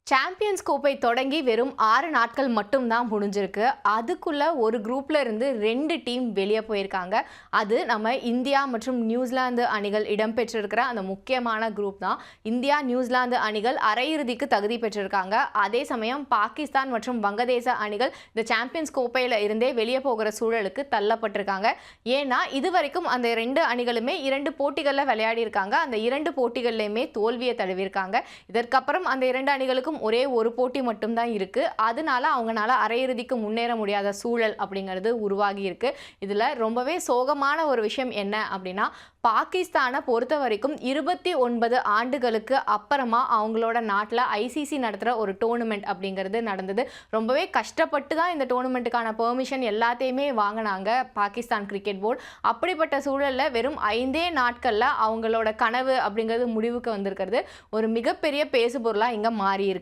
Champions கோப்பை தொடங்கி வெறும் 6 நாட்கள் மட்டும்தான் முடிஞ்சிருக்கு. அதுக்குள்ள ஒரு குரூப்ல இருந்து 2 டீம் வெளியே போயிருக்காங்க. அது நம்ம இந்தியா மற்றும் நியூசிலாந்து அணிகள் இடம்பெற்றிருக்கிற அந்த முக்கியமான குரூப் தான். இந்தியா நியூசிலாந்து அணிகள் அரையிறுதிக்கு தகுதி பெற்றிருக்காங்க. அதே சமயம் பாகிஸ்தான் மற்றும் வங்கதேச அணிகள் இந்த சாம்பியன்ஸ் கோப்பையில இருந்தே வெளியே போகிற சூழலுக்கு தள்ளப்பட்டிருக்காங்க. ஏன்னா இதுவரைக்கும் அந்த 2 அணிகளுமே 2 போட்டிகளில் விளையாடி இருக்காங்க. அந்த 2 போட்டிகள்லையுமே தோல்வியை தழுவிருக்காங்க. இதற்கப்புறம் அந்த 2 அணிகளுக்கும் ஒரே ஒரு போட்டி மட்டும்தான் இருக்கு. அதனால அவங்களால அரையிறுதிக்கு முன்னேற முடியாத சூழல் அப்படிங்கிறது உருவாகி இருக்கு. இதுல ரொம்பவே சோகமான ஒரு விஷயம் என்ன அப்படின்னா, பாகிஸ்தானை பொறுத்த வரைக்கும் 29 ஆண்டுகளுக்கு அப்புறமா அவங்களோட நாட்டில் ஐசிசி நடத்துகிற ஒரு டோர்னமெண்ட் அப்படிங்கிறது நடந்தது. ரொம்பவே கஷ்டப்பட்டு தான் இந்த டோர்னமெண்ட்டுக்கான பெர்மிஷன் எல்லாத்தையுமே வாங்கினாங்க பாகிஸ்தான் கிரிக்கெட் போர்டு. அப்படிப்பட்ட சூழலில் வெறும் 5 நாட்களில் அவங்களோட கனவு அப்படிங்கிறது முடிவுக்கு வந்திருக்கிறது ஒரு மிகப்பெரிய பேசுபொருளாக இங்கே மாறி இருக்கு.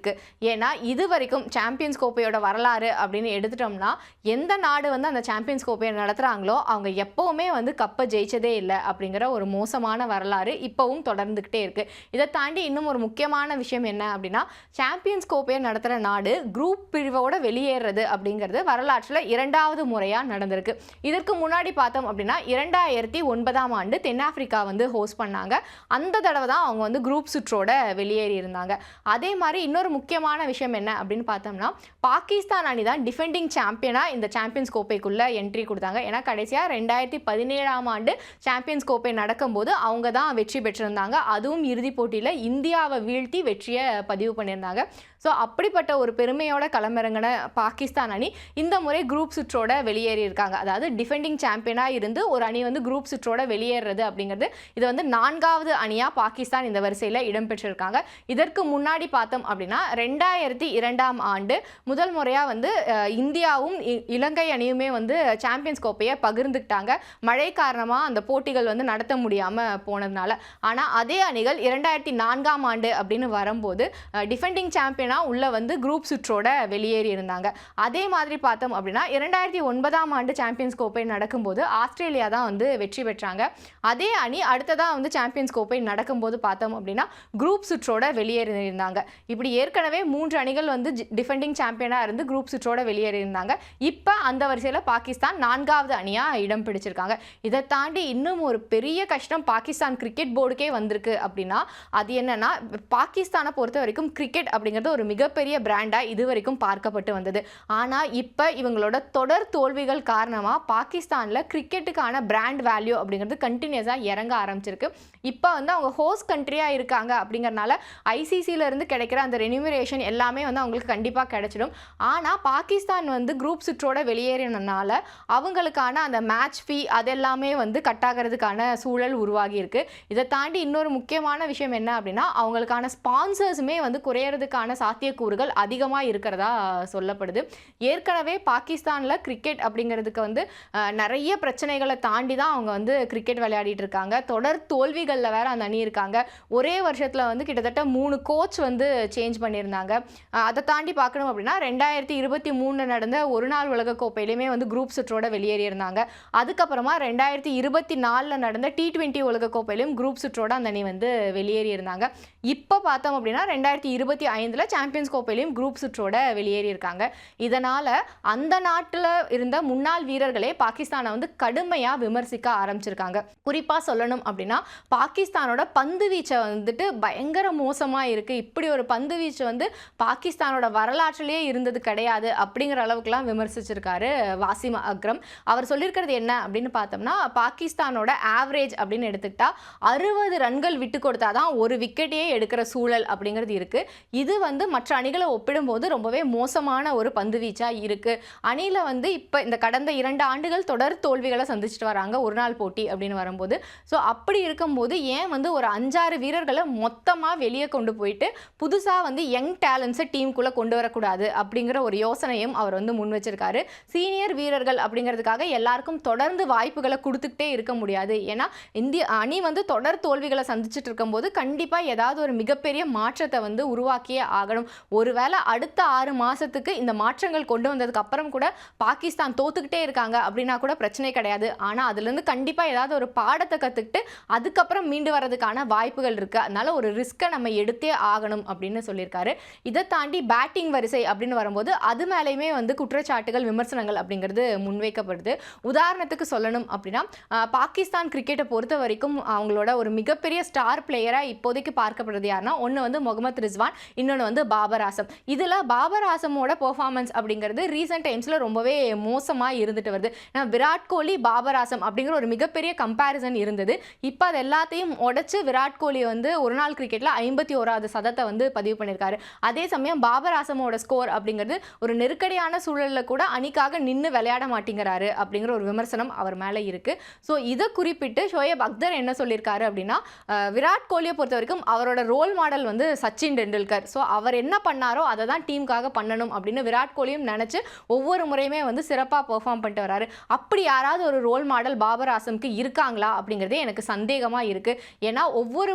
ஏன்னா இது வரைக்கும் சாம்பியன்ஸ் கோப்பையோட வரலாறு அப்படின்னு எடுத்துட்டோம்னா, எந்த நாடு வந்து அந்த சாம்பியன்ஸ் கோப்பையை நடத்துகிறாங்களோ அவங்க எப்போவுமே வந்து கப்பை ஜெயிச்சதே இல்லை அப்படிங்கிற ஒரு மோசமான வரலாறு இப்பவும் தொடர்ந்துகிட்டே இருக்கு. இதை தாண்டி இன்னும் ஒரு முக்கியமான விஷயம் என்ன அப்படின்னா, சாம்பியன்ஸ் கோப்பையை நடத்துகிற நாடு குரூப் பிரிவோட வெளியேறது அப்படிங்கிறது வரலாற்றில் 2வது முறையாக நடந்திருக்கு. இதற்கு முன்னாடி பார்த்தோம் அப்படின்னா 2009ஆம் ஆண்டு தென்னாப்பிரிக்கா வந்து ஹோஸ்ட் பண்ணாங்க. அந்த தடவை தான் அவங்க வந்து குரூப் சுற்றோட வெளியேறி இருந்தாங்க. அதே மாதிரி இன்னொரு முக்கியமான விஷயம் என்ன அப்படின்னு பார்த்தோம்னா, பாகிஸ்தான் அணி தான் டிஃபெண்டிங் சாம்பியனாக இந்த சாம்பியன்ஸ் கோப்பைக்குள்ள என்ட்ரி கொடுத்தாங்க. ஏன்னா கடைசியாக 2017ஆம் ஆண்டு சாம்பியன்ஸ் கோப்பை நடக்கும்போது அவங்க தான் வெற்றி பெற்றிருந்தாங்க. அதுவும் இறுதிப் போட்டியில் இந்தியாவை வீழ்த்தி வெற்றியை பதிவு பண்ணியிருந்தாங்க. ஸோ அப்படிப்பட்ட ஒரு பெருமையோட களமிறங்கின பாகிஸ்தான் அணி இந்த முறை குரூப் சுற்றோட வெளியேறி இருக்காங்க. அதாவது டிஃபெண்டிங் சாம்பியனாக இருந்து ஒரு அணி வந்து குரூப் சுற்றோட வெளியேறது அப்படிங்கிறது இது வந்து 4வது அணியாக பாகிஸ்தான் இந்த வரிசையில் இடம்பெற்றிருக்காங்க. இதற்கு முன்னாடி பார்த்தோம் அப்படின்னா 2002ஆம் ஆண்டு முதல் முறையாக வந்து இந்தியாவும் இலங்கை அணியுமே வந்து சாம்பியன்ஸ் கோப்பையை பகிர்ந்துக்கிட்டாங்க. மழை காரணமாக அந்த போட்டிகள் வந்து நடத்த முடியாமல் போனதுனால. ஆனால் அதே அணிகள் 2004ஆம் ஆண்டு அப்படின்னு வரும்போது டிஃபெண்டிங் சாம்பியனாக உள்ள வந்து குரூப் சுற்றோட வெளியேறி இருந்தாங்க. அதே மாதிரி பார்த்தோம் அப்படின்னா 2009ஆம் ஆண்டு சாம்பியன்ஸ் கோப்பை நடக்கும்போது ஆஸ்திரேலியா தான் வந்து வெற்றி பெற்றாங்க. அதே அணி அடுத்ததாக வந்து சாம்பியன்ஸ் கோப்பை நடக்கும்போது பார்த்தோம் அப்படின்னா குரூப் சுற்றோட வெளியேறி இருந்தாங்க. இப்படி ஏற்கனவே 3 அணிகள் வந்து டிஃபெண்டிங் சாம்பியனாக இருந்து குரூப் சுற்றோட வெளியேறி இருந்தாங்க. இப்போ அந்த வரிசையில் பாகிஸ்தான் 4வது அணியாக இடம் பிடிச்சிருக்காங்க. இதை தாண்டி இன்னும் ஒரு பெரிய கஷ்டம் பாகிஸ்தான் கிரிக்கெட் போர்டுக்கே வந்திருக்கு அப்படின்னா அது என்னன்னா, பாகிஸ்தானை பொறுத்த வரைக்கும் கிரிக்கெட் அப்படிங்கிறது ஒரு மிகப்பெரிய பிராண்டாக இது வரைக்கும் பார்க்கப்பட்டு வந்தது. ஆனால் இப்போ இவங்களோட தொடர் தோல்விகள் காரணமாக பாகிஸ்தானில் கிரிக்கெட்டுக்கான பிராண்ட் வேல்யூ அப்படிங்கிறது கண்டினியூஸாக இறங்க ஆரம்பிச்சிருக்கு. இப்போ வந்து அவங்க ஹோஸ்ட் கண்ட்ரியாக இருக்காங்க அப்படிங்கிறனால ஐசிசியிலேருந்து கிடைக்கிற அந்த ரெனியூமரேஷன் எல்லாமே வந்து அவங்களுக்கு கண்டிப்பாக கிடைச்சிடும். ஆனால் பாகிஸ்தான் வந்து குரூப் சுற்றோட வெளியேறினால அவங்களுக்கான அந்த மேட்ச் ஃபீ அதெல்லாமே வந்து கட்டாகிறதுக்கான சூழல் உருவாகி இருக்கு. இதை தாண்டி இன்னொரு முக்கியமான விஷயம் என்ன அப்படின்னா, அவங்களுக்கான ஸ்பான்சர்ஸுமே வந்து குறையிறதுக்கான சாத்தியக்கூறுகள் அதிகமாக இருக்கிறதா சொல்லப்படுது. ஏற்கனவே பாகிஸ்தானில் கிரிக்கெட் அப்படிங்கிறதுக்கு வந்து நிறைய பிரச்சனைகளை தாண்டி தான் அவங்க வந்து கிரிக்கெட் விளையாடிட்டு இருக்காங்க. தொடர் தோல்விகளில் வேற அந்த அணி இருக்காங்க. ஒரே வருஷத்தில் வந்து கிட்டத்தட்ட 3 கோச் வந்து சேஞ்ச் பண்ணியிருந்தாங்க. அதை தாண்டி பார்க்கணும் அப்படின்னா 2023 நடந்த ஒரு நாள் உலக கோப்பையிலுமே வந்து குரூப் சுற்றோட வெளியேறி இருந்தாங்க. அதுக்கப்புறமா 2024 நடந்த T20 உலக கோப்பையிலும் குரூப் சுற்றோட அந்த அணி வந்து வெளியேறி இருந்தாங்க. இப்போ பார்த்தோம் அப்படின்னா 2025 சாம்பியன்ஸ் கோப்பையிலும் குரூப் சுற்றோட வெளியேறி இருக்காங்க. இதனால அந்த நாட்டில் இருந்த முன்னாள் வீரர்களே பாகிஸ்தானை வந்து கடுமையாக விமர்சிக்க ஆரம்பிச்சிருக்காங்க. குறிப்பாக சொல்லணும் அப்படின்னா பாகிஸ்தானோட பந்து வீச்சை வந்துட்டு பயங்கர மோசமாக இருக்குது. இப்படி ஒரு பந்து வீச்சு வந்து பாகிஸ்தானோட வரலாற்றிலேயே இருந்தது கிடையாது அப்படிங்கிற அளவுக்குலாம் விமர்சிச்சிருக்காரு வாசிம் அக்ரம். அவர் சொல்லியிருக்கிறது என்ன அப்படின்னு பார்த்தோம்னா, பாகிஸ்தானோட ஆவரேஜ் அப்படின்னு எடுத்துக்கிட்டா 60 ரன்கள் விட்டு கொடுத்தா தான் ஒரு விக்கெட்டையே எடுக்கிற சூழல் அப்படிங்கிறது இருக்குது. இது வந்து மற்ற அணிகளை ஒப்பிடும்போது ரொம்பவே மோசமான ஒரு பந்து வீச்சாக இருக்குது. அணியில் வந்து இப்போ இந்த கடந்த 2 ஆண்டுகள் தொடர் தோல்விகளை சந்திச்சுட்டு வராங்க ஒரு நாள் போட்டி அப்படின்னு வரும்போது. ஸோ அப்படி இருக்கும்போது ஏன் வந்து ஒரு 5-6 வீரர்களை மொத்தமாக வெளியே கொண்டு போயிட்டு புதுசாக வந்து யங் டேலண்ட்ஸை டீமுக்குள்ளே கொண்டு வரக்கூடாது அப்படிங்கிற ஒரு யோசனையும் அவர் வந்து முன் வச்சிருக்காரு. சீனியர் வீரர்கள் அப்படிங்கிறதுக்காக எல்லாருக்கும் தொடர்ந்து வாய்ப்புகளை கொடுத்துக்கிட்டே இருக்க முடியாது. ஏன்னா இந்திய அணி வந்து தொடர் தோல்விகளை சந்திச்சுட்டு இருக்கும்போது கண்டிப்பாக ஏதாவது ஒரு மிகப்பெரிய மாற்றத்தை வந்து உருவாக்கியே ஆகணும். ஒருவேளை அடுத்த 6 மாதத்துக்கு இந்த மாற்றங்கள் கொண்டு வந்ததுக்கு அப்புறம் கூட பாகிஸ்தான் தோத்துக்கிட்டே இருக்காங்க அப்படின்னா கூட பிரச்சனை கிடையாது. ஆனால் அதுலேருந்து கண்டிப்பாக ஏதாவது ஒரு பாடத்தை கற்றுக்கிட்டு அதுக்கப்புறம் மீண்டு வரதுக்கான வாய்ப்புகள் இருக்குது. அதனால ஒரு ரிஸ்க்கை நம்ம எடுத்தே ஆகணும் அப்படின்னு சொல்லியிருக்காங்க. பண்ணியிருக்காரு. இதை தாண்டி பேட்டிங் வரிசை அப்படின்னு வரும்போது அது மேலேயுமே வந்து குற்றச்சாட்டுகள், விமர்சனங்கள் அப்படிங்கிறது முன்வைக்கப்படுது. உதாரணத்துக்கு சொல்லணும் அப்படின்னா, பாகிஸ்தான் கிரிக்கெட்டை பொறுத்த வரைக்கும் அவங்களோட ஒரு மிகப்பெரிய ஸ்டார் பிளேயராக இப்போதைக்கு பார்க்கப்படுறது யாருன்னா, ஒன்று வந்து முகமது ரிஸ்வான், இன்னொன்று வந்து பாபர் ஆசம். இதில் பாபர் ஆசமோட பெர்ஃபார்மன்ஸ் அப்படிங்கிறது ரீசெண்ட் டைம்ஸில் ரொம்பவே மோசமாக இருந்துட்டு வருது. விராட் கோலி, பாபர் ஆசம் அப்படிங்கிற ஒரு மிகப்பெரிய கம்பேரிசன் இருந்தது. இப்போ அது எல்லாத்தையும் உடைச்சு விராட் கோலி வந்து ஒரு நாள் கிரிக்கெட்டில் 51வது சதத்தை வந்து பதிவு பண்ணியிருக்காரு. அதே சமயம் பாபர் ஆசமோட ஸ்கோர் அப்படிங்கிறது ஒரு நெருக்கடியான சூழலில் கூட அணிக்காக நின்று விளையாட மாட்டேங்கிறாரு அப்படிங்கிற ஒரு விமர்சனம் அவர் மேலே இருக்குது. ஸோ இதை குறிப்பிட்டு ஷோயப் அக்தர் என்ன சொல்லியிருக்காரு அப்படின்னா, விராட் கோலியை பொறுத்த வரைக்கும் அவரோட ரோல் மாடல் வந்து சச்சின் டெண்டுல்கர். ஸோ அவர் என்ன பண்ணாரோ அதை தான் டீமுக்காக பண்ணணும் அப்படின்னு விராட் கோலியும் நினச்சி ஒவ்வொரு முறையுமே வந்து சிறப்பாக பெர்ஃபார்ம் பண்ணிட்டு வராரு. அப்படி யாராவது ஒரு ரோல் மாடல் பாபர் ஆசம்க்கு இருக்காங்களா அப்படிங்கிறதே எனக்கு சந்தேகமாக இருக்குது. ஏன்னா ஒவ்வொரு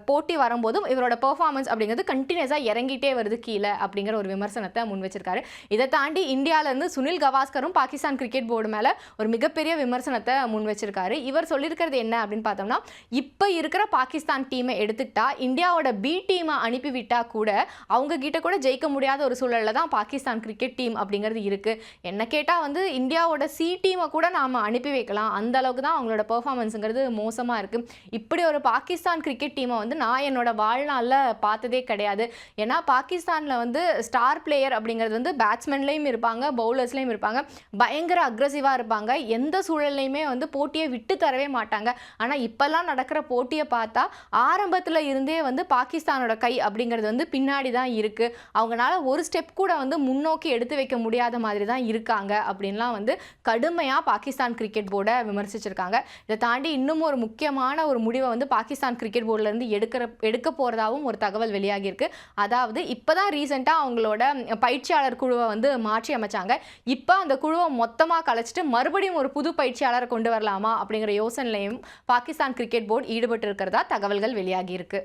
போட்டி வரும்போதும் இவரோட பெர்ஃபார்மன்ஸ் அப்படிங்கிறது கண்டினியூஸாக இறங்கிட்டே வருது கீழே அப்படிங்கிற ஒரு விமர்சனத்தை முன் வச்சிருக்காரு. இதை தாண்டி இந்தியாவிலேருந்து சுனில் கவாஸ்கரும் பாகிஸ்தான் கிரிக்கெட் போர்டு மேலே ஒரு மிகப்பெரிய விமர்சனத்தை முன் வச்சிருக்காரு. இவர் சொல்லியிருக்கிறது என்ன அப்படின்னு பார்த்தோம்னா, இப்போ இருக்கிற பாகிஸ்தான் டீமை எடுத்துக்கிட்டா இந்தியாவோட பி டீமை அனுப்பிவிட்டா கூட அவங்க கிட்ட கூட ஜெயிக்க முடியாத ஒரு சூழலில் தான் பாகிஸ்தான் கிரிக்கெட் டீம் அப்படிங்கிறது இருக்குது. என்ன கேட்டால் வந்து இந்தியாவோட சி டீமை கூட நாம் அனுப்பி வைக்கலாம், அந்த அளவுக்கு தான் அவங்களோட பெர்ஃபார்மன்ஸுங்கிறது மோசமாக இருக்குது. இப்படி ஒரு பாகிஸ்தான் கிரிக்கெட் டீமை வந்து நான் என்னோட வாழ்நாளில் பார்த்ததே கிடையாது. ஏன்னா பாகிஸ்தானில் வந்து ஸ்டார் பிளேயர் அப்படிங்கிறது வந்து பேட்ஸ்மேன்லேயும் இருப்பாங்க, பவுலர்ஸ்லேயும் இருப்பாங்க, பயங்கர அக்ரெசிவாக இருப்பாங்க, எந்த சூழல்லையுமே வந்து போட்டியை விட்டு தரவே மாட்டாங்க. ஆனால் இப்போல்லாம் நடக்கிற போட்டியை பார்த்தா ஆரம்பத்தில் இருந்தே வந்து பாகிஸ்தானோட கை அப்படிங்கிறது வந்து பின்னாடி தான் இருக்குது. அவங்களால ஒரு ஸ்டெப் கூட வந்து முன்னோக்கி எடுத்து வைக்க முடியாத மாதிரி தான் இருக்காங்க அப்படின்லாம் வந்து கடுமையாக பாகிஸ்தான் கிரிக்கெட் போர்டை விமர்சிச்சிருக்காங்க. இதை தாண்டி இன்னும் ஒரு முக்கியமான ஒரு முடிவை வந்து பாகிஸ்தான் கிரிக்கெட் போர்டிலேருந்து எடுக்க போகிறதாகவும் ஒரு தகவல் வெளியாகியிருக்கு. அதாவது இப்போ தான் ரீசெண்டாக அவங்களோட பயிற்சியாளர் குழுவை வந்து மாற்றி அமைச்சாங்க. இப்போ அந்த குழுவை மொத்தமாக கலைச்சிட்டு மறுபடியும் ஒரு புது பயிற்சியாளரை கொண்டு வரலாமா அப்படிங்கிற யோசனையிலையும் பாகிஸ்தான் கிரிக்கெட் போர்டு ஈடுபட்டு இருக்கிறதா தகவல்கள் வெளியாகியிருக்கு.